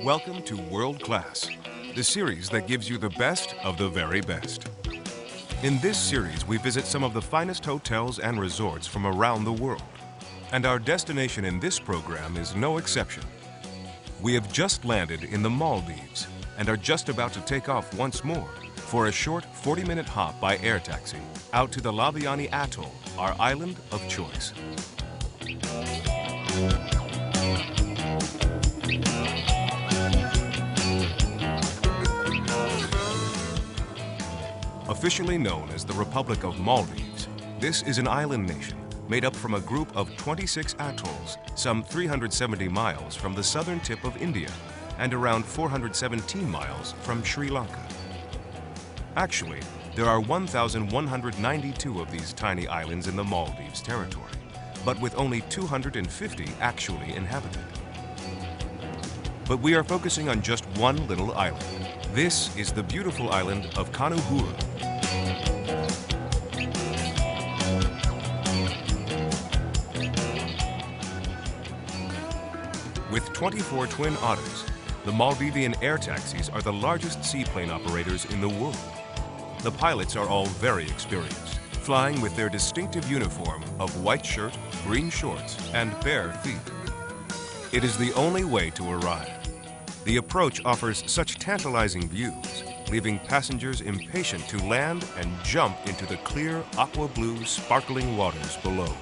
Welcome to World Class, the series that gives you the best of the very best. In this series, we visit some of the finest hotels and resorts from around the world. And our destination in this program is no exception. We have just landed in the Maldives and are just about to take off once more for a short 40-minute hop by air taxi out to the Labiani Atoll, our island of choice. Officially known as the Republic of Maldives, this is an island nation made up from a group of 26 atolls, some 370 miles from the southern tip of India and around 417 miles from Sri Lanka. Actually, there are 1,192 of these tiny islands in the Maldives territory, but with only 250 actually inhabited. But we are focusing on just one little island. This is the beautiful island of Kanuhura. With 24 twin otters, the Maldivian air taxis are the largest seaplane operators in the world. The pilots are all very experienced, flying with their distinctive uniform of white shirt, green shorts, and bare feet. It is the only way to arrive. The approach offers such tantalizing views, leaving passengers impatient to land and jump into the clear, aqua blue, sparkling waters below.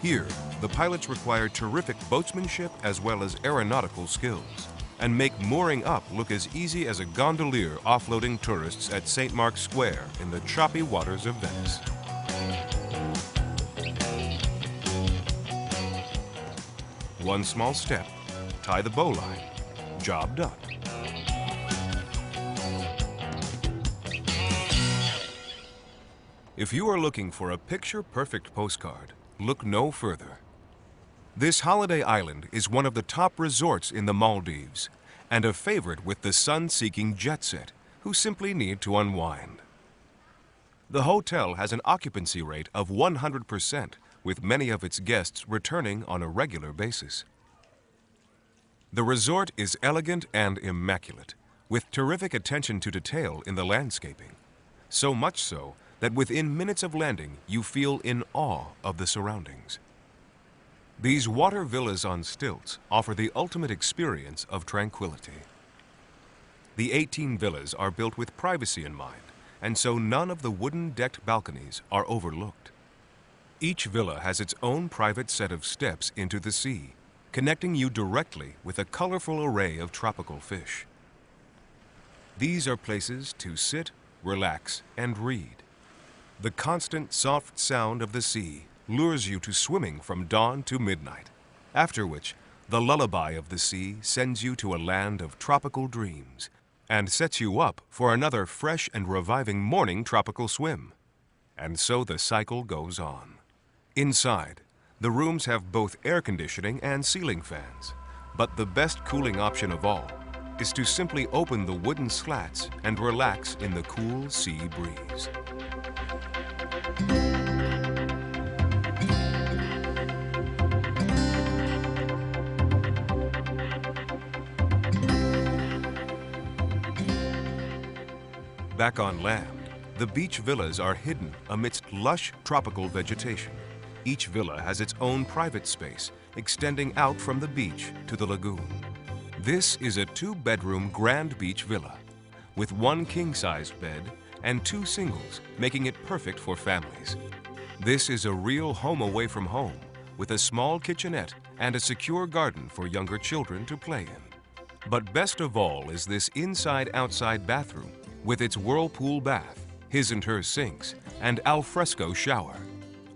Here, the pilots require terrific boatsmanship as well as aeronautical skills, and make mooring up look as easy as a gondolier offloading tourists at St. Mark's Square in the choppy waters of Venice. One small step, tie the bowline, job done. If you are looking for a picture-perfect postcard, look no further. This holiday island is one of the top resorts in the Maldives and a favorite with the sun-seeking jet set who simply need to unwind. The hotel has an occupancy rate of 100%, with many of its guests returning on a regular basis. The resort is elegant and immaculate, with terrific attention to detail in the landscaping. So much so that within minutes of landing, you feel in awe of the surroundings. These water villas on stilts offer the ultimate experience of tranquility. The 18 villas are built with privacy in mind, and so none of the wooden decked balconies are overlooked. Each villa has its own private set of steps into the sea, connecting you directly with a colorful array of tropical fish. These are places to sit, relax, and read. The constant soft sound of the sea lures you to swimming from dawn to midnight, after which the lullaby of the sea sends you to a land of tropical dreams and sets you up for another fresh and reviving morning tropical swim. And so the cycle goes on. Inside, the rooms have both air conditioning and ceiling fans, but the best cooling option of all is to simply open the wooden slats and relax in the cool sea breeze. Back on land, the beach villas are hidden amidst lush tropical vegetation. Each villa has its own private space, extending out from the beach to the lagoon. This is a 2-bedroom grand beach villa, with 1 king-sized bed and 2 singles, making it perfect for families. This is a real home away from home, with a small kitchenette and a secure garden for younger children to play in. But best of all is this inside-outside bathroom, with its whirlpool bath, his and her sinks, and al fresco shower.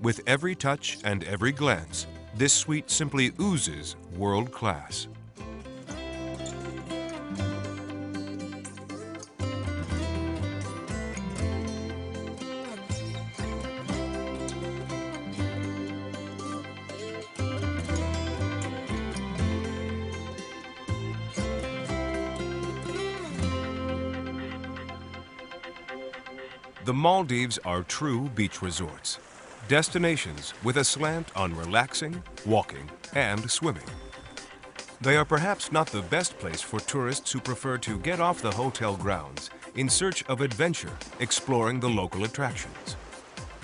With every touch and every glance, this suite simply oozes world class. The Maldives are true beach resorts, destinations with a slant on relaxing, walking, and swimming. They are perhaps not the best place for tourists who prefer to get off the hotel grounds in search of adventure, exploring the local attractions.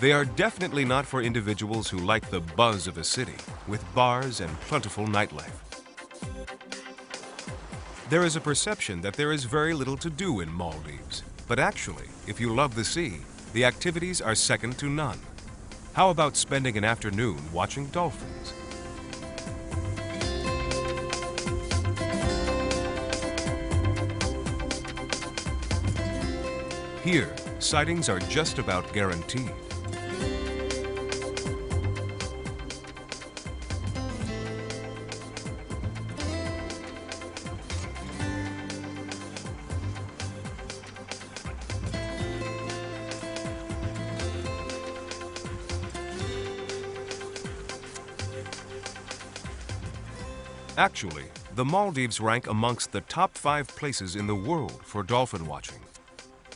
They are definitely not for individuals who like the buzz of a city with bars and plentiful nightlife. There is a perception that there is very little to do in Maldives, but actually, if you love the sea, the activities are second to none. How about spending an afternoon watching dolphins? Here, sightings are just about guaranteed. Actually, the Maldives rank amongst the top 5 places in the world for dolphin watching.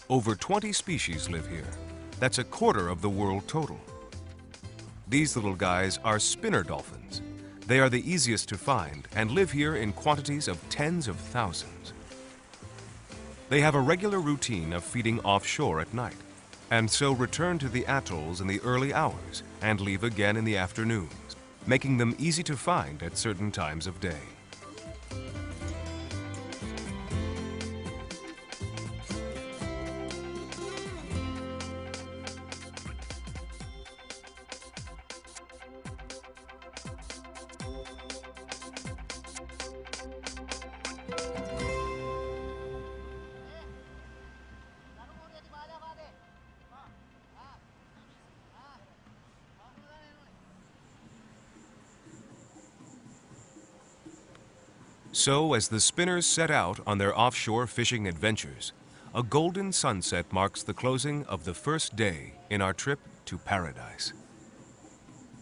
Over 20 species live here. That's a quarter of the world total. These little guys are spinner dolphins. They are the easiest to find and live here in quantities of tens of thousands. They have a regular routine of feeding offshore at night, and so return to the atolls in the early hours and leave again in the afternoons, making them easy to find at certain times of day. So, as the spinners set out on their offshore fishing adventures, a golden sunset marks the closing of the first day in our trip to paradise.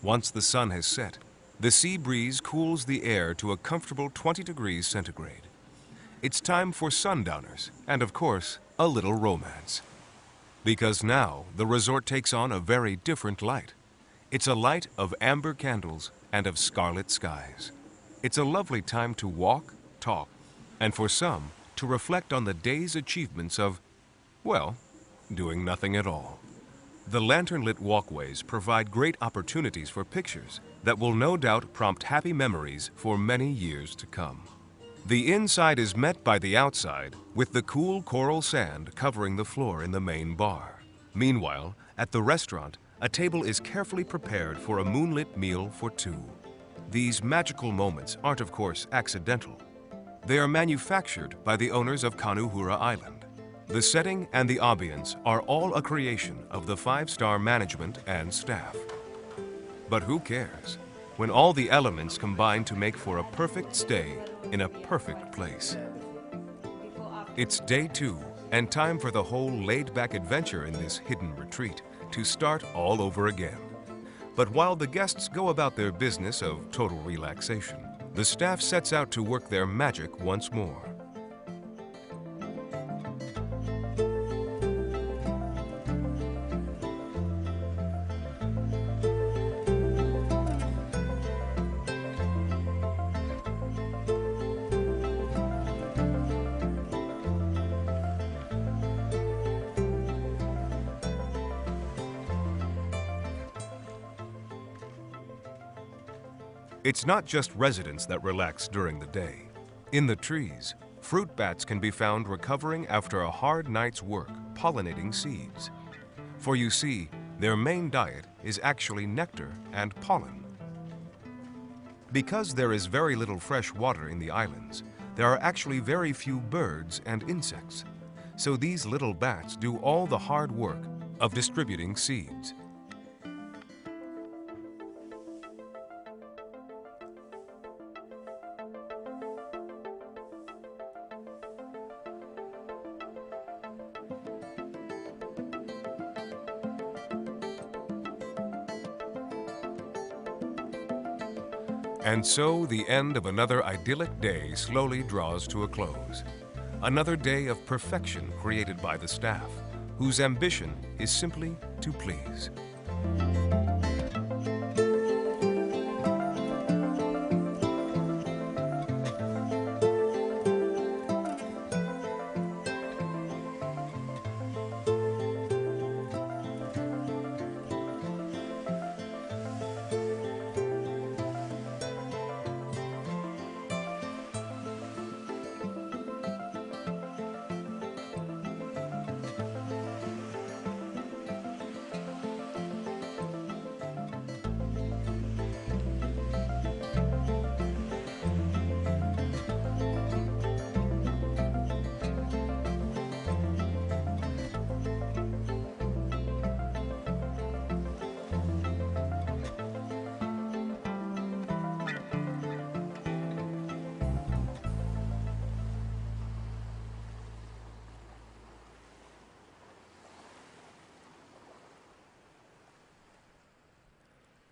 Once the sun has set, the sea breeze cools the air to a comfortable 20 degrees centigrade. It's time for sundowners and, of course, a little romance. Because now the resort takes on a very different light. It's a light of amber candles and of scarlet skies. It's a lovely time to walk, talk, and for some, to reflect on the day's achievements of, well, doing nothing at all. The lantern-lit walkways provide great opportunities for pictures that will no doubt prompt happy memories for many years to come. The inside is met by the outside with the cool coral sand covering the floor in the main bar. Meanwhile, at the restaurant, a table is carefully prepared for a moonlit meal for 2. These magical moments aren't, of course, accidental. They are manufactured by the owners of Kanuhura Island. The setting and the ambience are all a creation of the 5-star management and staff. But who cares when all the elements combine to make for a perfect stay in a perfect place? It's day 2 and time for the whole laid-back adventure in this hidden retreat to start all over again. But while the guests go about their business of total relaxation, the staff sets out to work their magic once more. It's not just residents that relax during the day. In the trees, fruit bats can be found recovering after a hard night's work pollinating seeds. For you see, their main diet is actually nectar and pollen. Because there is very little fresh water in the islands, there are actually very few birds and insects. So these little bats do all the hard work of distributing seeds. And so the end of another idyllic day slowly draws to a close. Another day of perfection created by the staff, whose ambition is simply to please.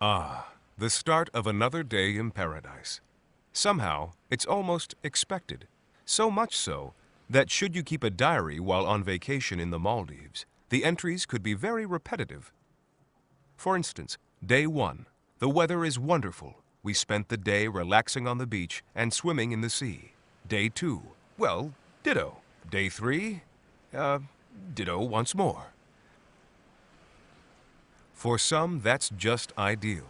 Ah, the start of another day in paradise. Somehow, it's almost expected. So much so that should you keep a diary while on vacation in the Maldives, the entries could be very repetitive. For instance, day 1. The weather is wonderful. We spent the day relaxing on the beach and swimming in the sea. Day 2. Well, ditto. Day 3. Ditto once more. For some, that's just ideal.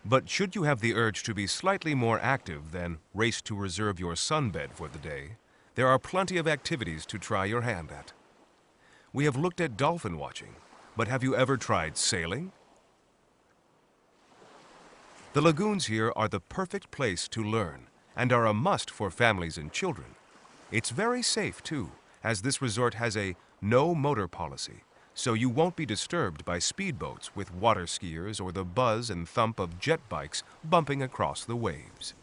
But should you have the urge to be slightly more active than race to reserve your sunbed for the day, there are plenty of activities to try your hand at. We have looked at dolphin watching, but have you ever tried sailing? The lagoons here are the perfect place to learn and are a must for families and children. It's very safe too, as this resort has a no motor policy, so you won't be disturbed by speedboats with water skiers or the buzz and thump of jet bikes bumping across the waves.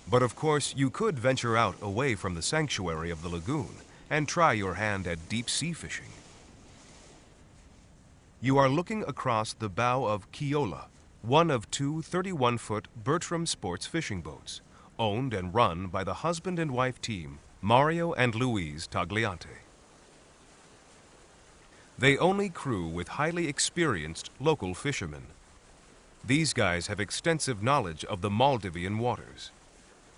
But of course, you could venture out away from the sanctuary of the lagoon and try your hand at deep sea fishing. You are looking across the bow of Kiola, one of 2 31-foot Bertram Sports fishing boats, owned and run by the husband and wife team, Mario and Louise Tagliante. They only crew with highly experienced local fishermen. These guys have extensive knowledge of the Maldivian waters.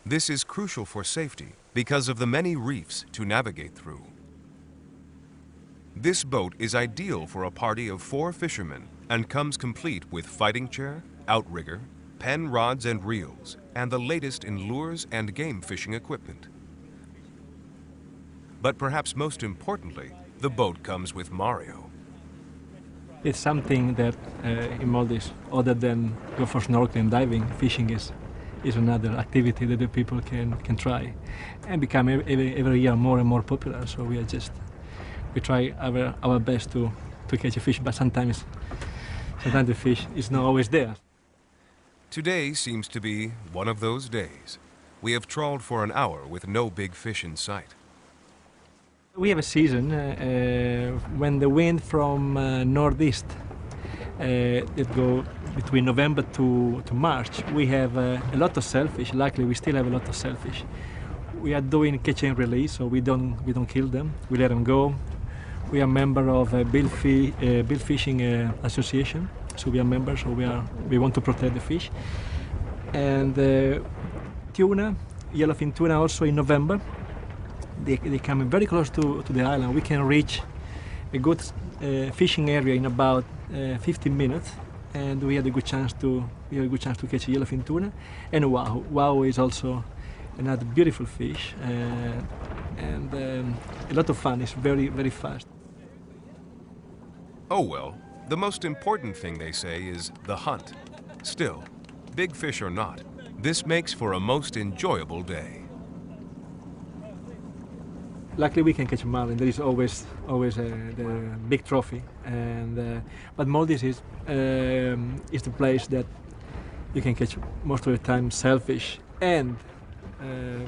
This is crucial for safety because of the many reefs to navigate through. This boat is ideal for a party of 4 fishermen and comes complete with fighting chair, outrigger, pen rods and reels, and the latest in lures and game fishing equipment. But perhaps most importantly, the boat comes with Mario. It's something that in Maldives, other than go for snorkeling and diving, fishing is another activity that the people can try and become every year more and more popular. So we try our best to catch a fish, but sometimes the fish is not always there. Today seems to be one of those days. We have trawled for an hour with no big fish in sight. We have a season when the wind from northeast it go between November to March. We have a lot of sailfish. Luckily, we still have a lot of sailfish. We are doing catch and release, so we don't kill them. We let them go. We are member of a bill fishing association, so we are members. So we want to protect the fish. And tuna, yellowfin tuna, also in November. They come very close to the island. We can reach a good fishing area in about 15 minutes, and we had a good chance to catch a yellowfin tuna. And wow is also another beautiful fish, and a lot of fun. It's very, very fast. Oh well, the most important thing they say is the hunt. Still, big fish or not, this makes for a most enjoyable day. Luckily, we can catch marlin. There is always the big trophy, and but Maldives is the place that you can catch most of the time sailfish and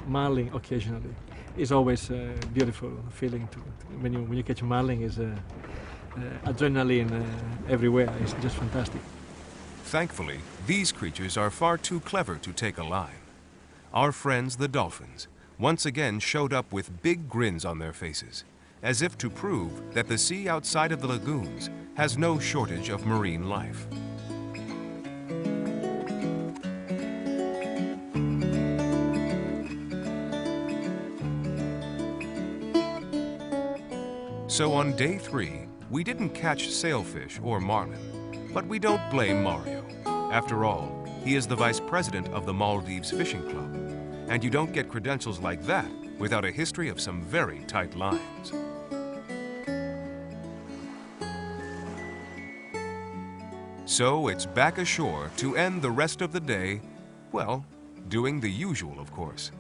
marlin occasionally. It's always a beautiful feeling when you catch marlin. Is adrenaline everywhere. It's just fantastic. Thankfully, these creatures are far too clever to take a line. Our friends, the dolphins, once again showed up with big grins on their faces as if to prove that the sea outside of the lagoons has no shortage of marine life. So on day 3, we didn't catch sailfish or marlin, but we don't blame Mario. After all, he is the vice president of the Maldives Fishing Club, and you don't get credentials like that without a history of some very tight lines. So it's back ashore to end the rest of the day, well, doing the usual, of course.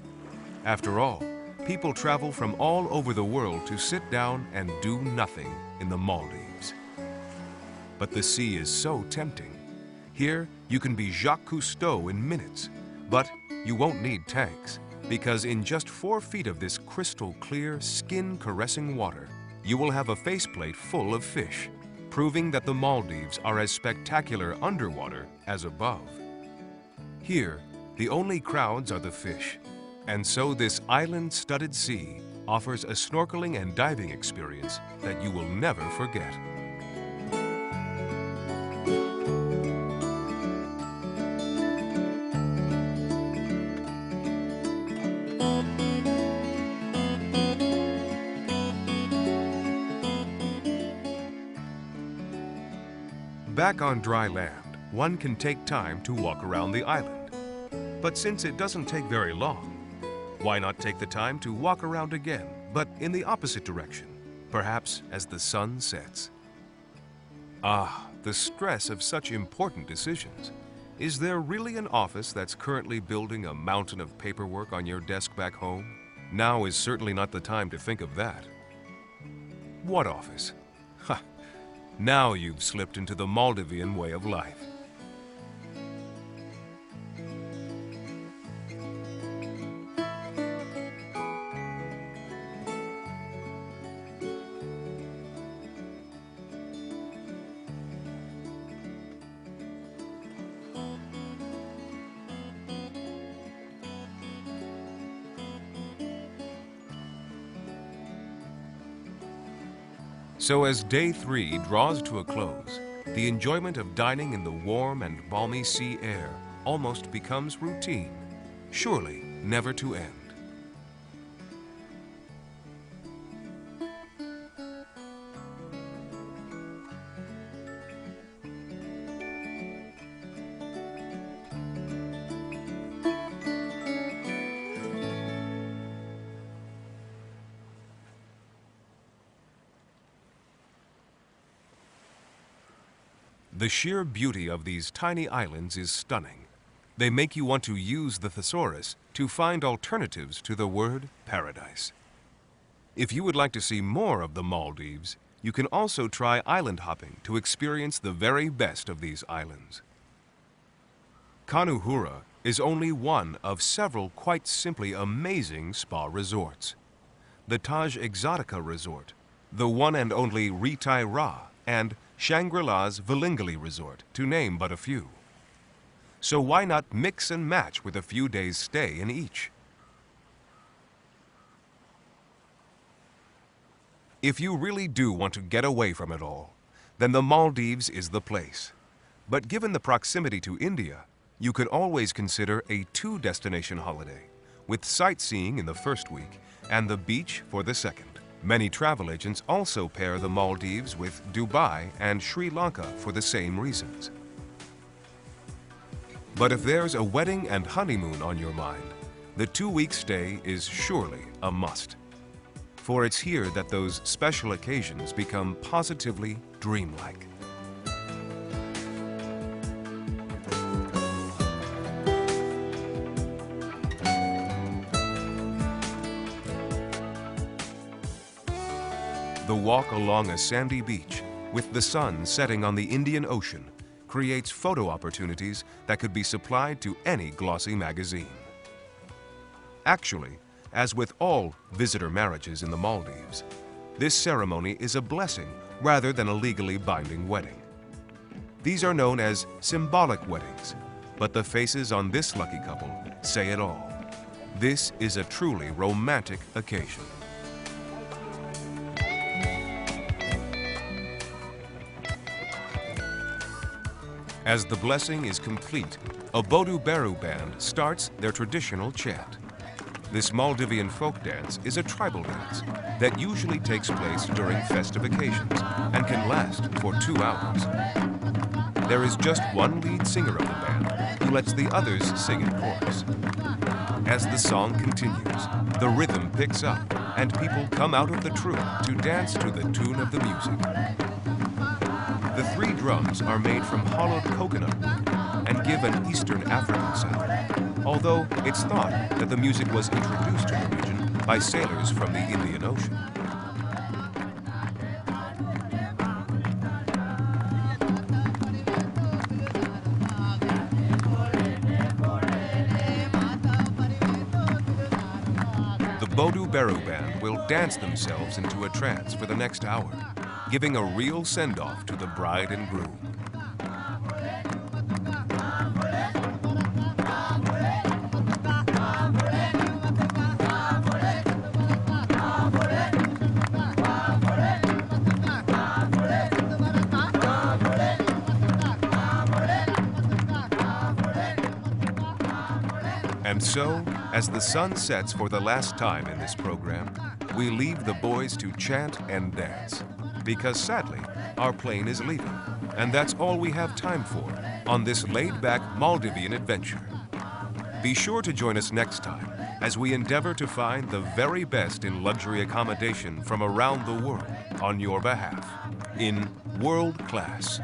After all, people travel from all over the world to sit down and do nothing in the Maldives. But the sea is so tempting. Here, you can be Jacques Cousteau in minutes, but you won't need tanks, because in just 4 feet of this crystal clear, skin-caressing water, you will have a faceplate full of fish, proving that the Maldives are as spectacular underwater as above. Here, the only crowds are the fish, and so this island-studded sea offers a snorkeling and diving experience that you will never forget. Back on dry land, one can take time to walk around the island. But since it doesn't take very long, why not take the time to walk around again, but in the opposite direction, perhaps as the sun sets? Ah, the stress of such important decisions. Is there really an office that's currently building a mountain of paperwork on your desk back home? Now is certainly not the time to think of that. What office? Ha! Now you've slipped into the Maldivian way of life. So as day 3 draws to a close, the enjoyment of dining in the warm and balmy sea air almost becomes routine, surely never to end. The sheer beauty of these tiny islands is stunning. They make you want to use the thesaurus to find alternatives to the word paradise. If you would like to see more of the Maldives, you can also try island hopping to experience the very best of these islands. Kanuhura is only one of several quite simply amazing spa resorts. The Taj Exotica Resort, the one and only Ritai Ra, and Shangri-La's Valingali Resort, to name but a few. So why not mix and match with a few days' stay in each? If you really do want to get away from it all, then the Maldives is the place. But given the proximity to India, you could always consider a 2-destination holiday, with sightseeing in the first week and the beach for the second. Many travel agents also pair the Maldives with Dubai and Sri Lanka for the same reasons. But if there's a wedding and honeymoon on your mind, the 2-week stay is surely a must. For it's here that those special occasions become positively dreamlike. The walk along a sandy beach with the sun setting on the Indian Ocean creates photo opportunities that could be supplied to any glossy magazine. Actually, as with all visitor marriages in the Maldives, this ceremony is a blessing rather than a legally binding wedding. These are known as symbolic weddings, but the faces on this lucky couple say it all. This is a truly romantic occasion. As the blessing is complete, a Bodu Baru band starts their traditional chant. This Maldivian folk dance is a tribal dance that usually takes place during festive occasions and can last for 2 hours. There is just one lead singer of the band who lets the others sing in chorus. As the song continues, the rhythm picks up and people come out of the troupe to dance to the tune of the music. The 3 drums are made from hollowed coconut wood and give an Eastern African sound, although it's thought that the music was introduced to the region by sailors from the Indian Ocean. The Bodu Baru band will dance themselves into a trance for the next hour, giving a real send-off to the bride and groom. And so, as the sun sets for the last time in this program, we leave the boys to chant and dance. Because sadly, our plane is leaving, and that's all we have time for on this laid-back Maldivian adventure. Be sure to join us next time as we endeavor to find the very best in luxury accommodation from around the world on your behalf in World Class.